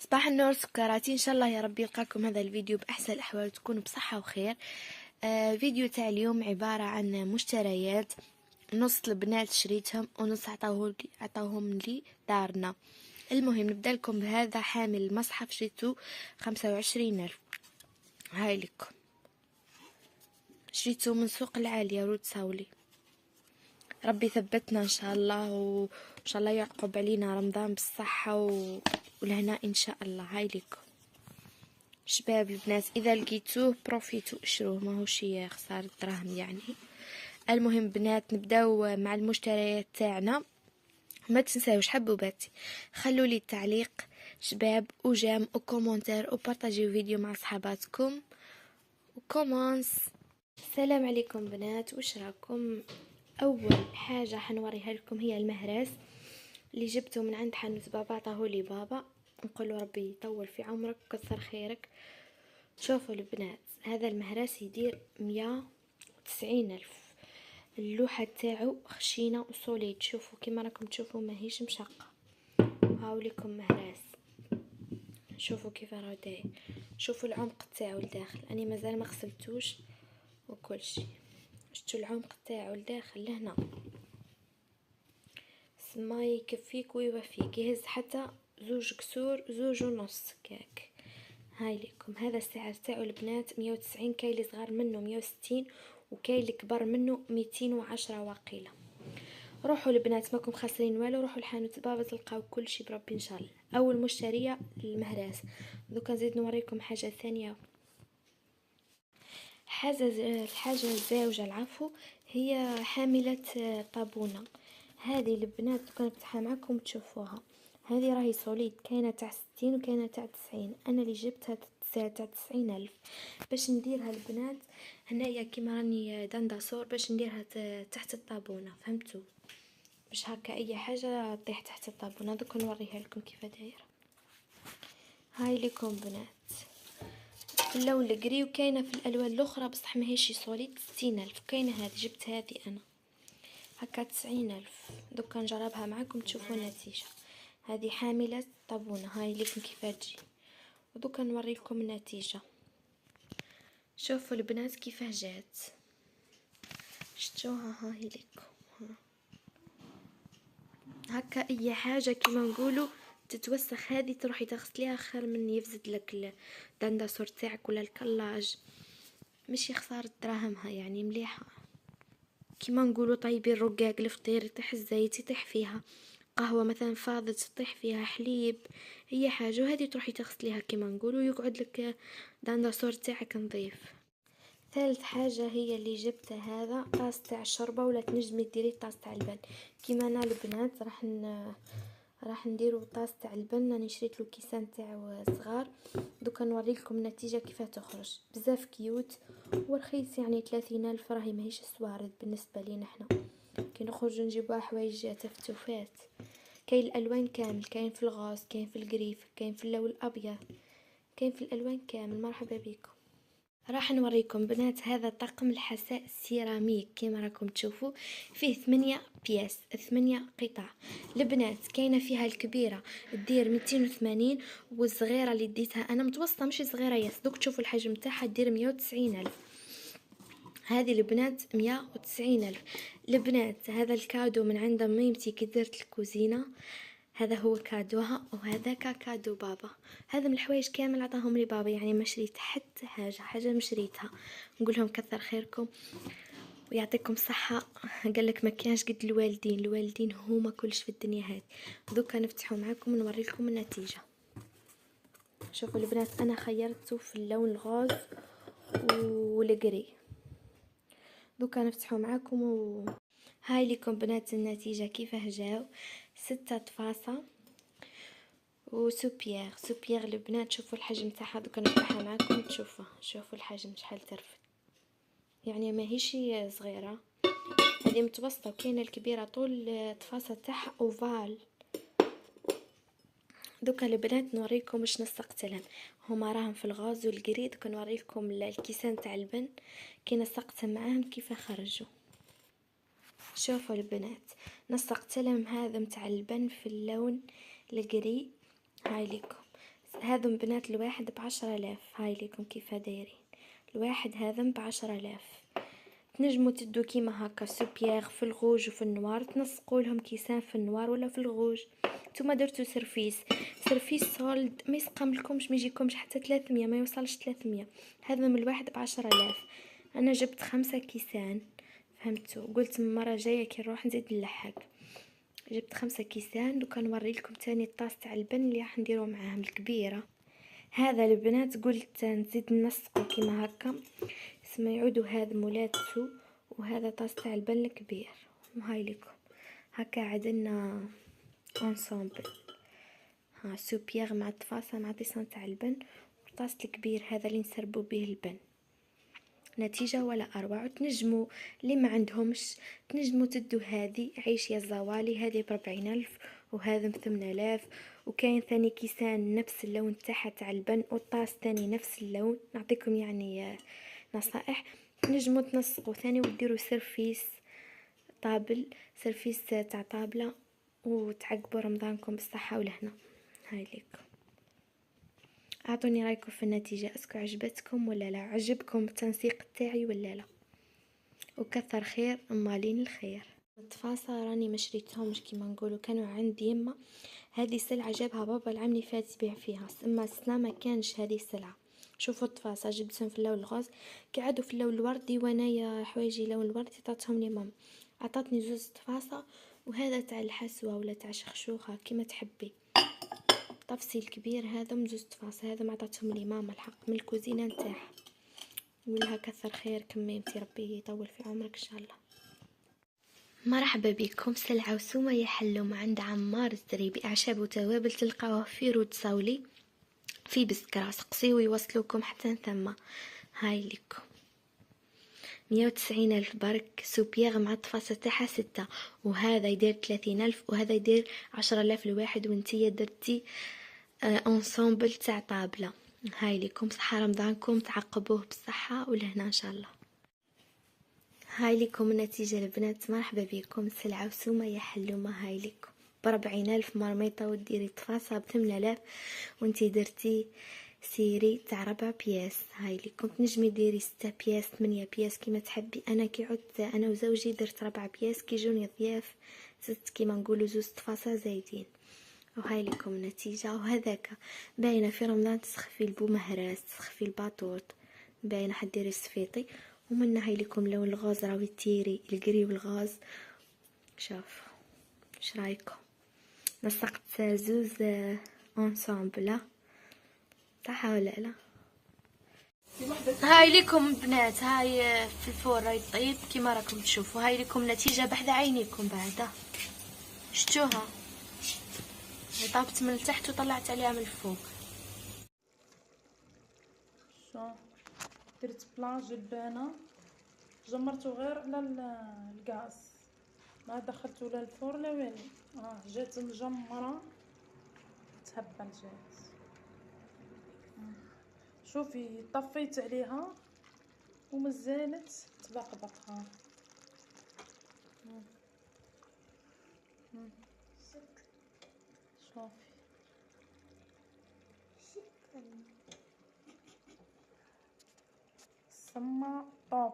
صباح النور سكراتي، ان شاء الله يا ربي يلقاكم هذا الفيديو باحسن الاحوال وتكونوا بصحه وخير. فيديو تاع اليوم عباره عن مشتريات، نص البنات شريتهم ونص عطاوهم لي دارنا. المهم نبدا لكم بهذا حامل المصحف، شريته 25,000. هاي لكم، شريته من سوق العالية رود ساولي. ربي ثبتنا ان شاء الله، وان شاء الله يعقب علينا رمضان بالصحه والهناء ان شاء الله. هاي لكم شباب البنات، اذا لقيتوه بروفيتو اشروه، ماهوش خسارة دراهم يعني. المهم بنات نبداو مع المشتريات تاعنا. ما تنساوش حبوباتي خلوا لي التعليق شباب وجام وكومنتير وبارطاجيو فيديو مع صحاباتكم وكومونس. السلام عليكم بنات، واش راكم؟ اول حاجه حنوريها لكم هي المهراس اللي جبته من عند حانوت بابا، عطاهولي بابا، نقول له ربي يطول في عمرك وكثر خيرك. شوفوا البنات، هذا المهراس يدير 190,000. اللوحة تاعو خشينة وصوليد، شوفوا كيما راكم تشوفوا ماهيش مشقة. هاوليكم مهراس، شوفوا كيف راه داير، شوفوا العمق تاعو لداخل، اني مازال ما غسلتوش وكل شيء. شفتوا العمق تاعو لداخل لهنا، ما يكفيك ويوفيك، يهز حتى 2 كسور 2.5 كاك. هاي لكم، هذا السعر تاعو البنات 190. كاين اللي صغار منه 160 وكاين اللي كبر منه 210 واقيلا. روحوا البنات ماكم خاسرين والو، روحوا لحانوت بابا تلقاو كل شيء بربي ان شاء الله. اول مشتريه المهراس. دوكا نزيد نوريكم حاجه ثانيه، الحاجه الزاوجه العفو، هي حامله طابونه. هذه البنات دوكا نفتحها معكم تشوفوها. هذه راهي سوليد، كاينه تاع 60 وكاينه تاع 90. انا اللي جبتها تاع 90,000 باش نديرها البنات هنايا كيما راني دنداسور، باش نديرها تحت الطابونه، فهمتوا؟ باش هكا اي حاجه تطيح تحت الطابونه. دوك نوريها لكم كيف دايره. هاي لكم بنات اللون القري، وكاينه في الالوان الاخرى بصح ماهيش سوليد 60,000. كاينه هذه، جبت هذه انا هكا 90,000. دوكا نجربها معاكم تشوفوا النتيجه. هذه حامله طابونه، هاي لكم كيف تجي، ودوكا نوريكم النتيجه. شوفوا البنات كيفاه جات، شفتوها؟ هاي لكم هكا اي حاجه كيما نقولوا تتوسخ هذه تروحي تغسليها خير من يفزد لك الدنداسور تاعك ولا الكلاج، مش خسارة دراهمها يعني، مليحه. كيما نقولوا طيبي الرقاق الفطير يطيح الزيت يطيح فيها، قهوه مثلا فاضت يطيح فيها حليب، اي حاجه، وهذه تروحي تغسليها كيما نقولوا يقعد لك دنداسور تاعك نظيف. ثالث حاجه هي اللي جبتها، هذا طاس تاع الشوربه، ولا تنجمي ديري طاس تاع البن كيما انا البنات راح نديرو طاس تاع البن. راني شريت له كيسان تاعو صغار، دوكا نوريلكم النتيجه كيف تخرج. بزاف كيوت ورخيص يعني، 30,000 راهي ماهيش سوارد بالنسبه لينا احنا كي نخرجوا نجيبوا حوايج تفتوفات. كاين الالوان كامل، كاين في الغاز، كاين في القريف، كاين في اللون الابيض، كاين في الالوان كامل. مرحبا بكم. راح نوريكم بنات هذا طقم الحساء السيراميك كيما راكم تشوفوا، فيه 8 بياس، 8 قطع. البنات كاينه فيها الكبيره تدير 280، والصغيره اللي ديتها انا متوسطه مش صغيره ياس، دوك تشوفوا الحجم تاعها تدير 190,000. هذه البنات 190,000. البنات هذا الكادو من عند ميمتي كي درت الكوزينه، هذا هو كادوها، وهذا كادو بابا. هذا من الحوايج كامل عطاهم لي بابا، يعني ما شريت حتى حاجه ما شريتها. نقول لهم كثر خيركم ويعطيكم صحه. قال لك ما كانش قد الوالدين هما كلش في الدنيا هذه. دوكا نفتحوا معاكم ونوري لكم النتيجه. شوفوا البنات، انا خيرته في اللون الغاز والقري. دوكا نفتحوا معاكم هاي لكم بنات النتيجه كيفاه جاو. 6 طفاصه وسوبيير البنات. شوفوا الحجم تاعها، دوكا نفتحها معاكم تشوفوا. شوفوا الحجم شحال ترفد، يعني ماهيش صغيره، هذه متوسطه، وكاينه الكبيره طول الطفاصه تاعها اوفال. دوكا البنات نوريكم واش نسقت لهم، هما راهم في الغاز والقري. دوكا نوريكم الكيسان تاع البن كي نسقتهم معاهم كيف خرجوا. شوفوا البنات، نسقت لهم هذا متاع البن في اللون القري. هاي لكم هذم بنات الواحد ب10,000. هاي ليكم كيف دايرين الواحد هذم ب10,000. تنجموا تدو كيما هكا سوبيير في الغوج وفي النوار، تنسقوا لهم كيسان في النوار ولا في الغوج. نتوما درتو سيرفيس سولد ما يسقملكمش، ما يجيكمش حتى 300، ما يوصلش 300. هذا من الواحد ب10,000. انا جبت 5 كيسان، فهمتوا؟ قلت من المره الجايه كي نروح نزيد نلحق. جبت 5 كيسان. دوكا نوري لكم تاني الطاس تاع البن اللي راح نديرو معاهم الكبيره. هذا البنات قلت نزيد نسقو كيما هكا اسمه يعودوا هذا مولاتو، وهذا طاس تاع البن الكبير. وهاي لكم هكا عدلنا انصامبل. ها سوبيير مع الطفاسة مع طيسان تاع البن، والطاس الكبير هذا اللي نسربو به البن. نتيجة ولا أروع. وتنجموا اللي ما عندهمش تنجموا تدو هذه عيش يا الزوالي، هذه ب40,000 وهذا ب8,000. وكاين ثاني كيسان نفس اللون تاعها تاع البن، والطاس ثاني نفس اللون. نعطيكم يعني نصائح. تنجموا تنسقوا ثاني وديروا سيرفيس طابل، سيرفيس تاع طابلة، وتعقبوا رمضانكم بالصحة والهنا. هاي ليكم، اعطوني رايكم في النتيجة، اسكو عجبتكم ولا لا؟ عجبكم التنسيق تاعي ولا لا؟ وكثر خير مالين الخير. التفاصة راني ما شريتهمش كيما نقولوا، كانوا عندي يما. هذه سلعة جابها بابا العام اللي فات يبيع فيها، اما السنة ما كانش هذه السلعة. شوفوا التفاصة جبتهم في اللون الغوز، قعدوا في اللون الوردي، وانا يا حوايجي لون الوردي عطاتهم لي ماما. عطاتني 2 تفاصة، وهذا تاع الحسوة ولا تاع شخشوخة كيما تحبي. طفسي الكبير هذا من 2 تفاصة، هذا ما عطاتهم لي ماما الحق من الكوزينة نتاعها. نقولها كثر خير كميمتي، ربي يطول في عمرك ان شاء الله. مرحبا بكم. سلعة وسومة يحلوا عند عمار الزريبي، أعشاب وتوابل تلقاوه في رود صولي في بسكرة. سقسيو ويوصلوكم حتى ثم. هاي لكم 190,000 برك. سوبيير مع الطفاسة تاعها 6، وهذا يدير 30,000، وهذا يدير 10,000 الواحد. وانتي درتي انصامبل تاع طابلة. هاي لكم صحة رمضانكم، تعقبوه بالصحة والهنا ان شاء الله. هاي لكم النتيجة البنات. مرحبا بكم. سلعة وسومة يا حلومة. هاي لكم ب40,000 مرميطة، وديري طفاسة ب8,000، وانتي درتي سيري تاع 4 بياس. هاي لكم تنجمي ديري 6 بياس 8 بياس كيما تحبي. انا كي عدت انا وزوجي درت 4 بياس، كي جوني ضياف زدت كيما نقولوا 2 طفاسة زايدين. وهاي لكم النتيجة. وهذاك باينة في رمضان تسخفي البومهراس، تسخفي الباطوط، باينة حديري السفيطي. ومن هاي لكم لون الغاز راوي تيري القري والغاز. شوف ايش رايكم؟ نسقت 2 انسامبل صح ولا لا؟ هاي لكم بنات، هاي في الفور راهي طيب كيما راكم تشوفوا. هاي لكم نتيجة بحذا عينيكم بعدا، شتوها؟ هي طابت من تحت وطلعت عليها من الفوق. شو درت بلاج البانه، جمرته غير على الغاز، ما دخلته لا الفور لا والو. جات مجمره تهبل جات. شوفي طفيت عليها ومازالت تبقبقها. شوفي سما طوب.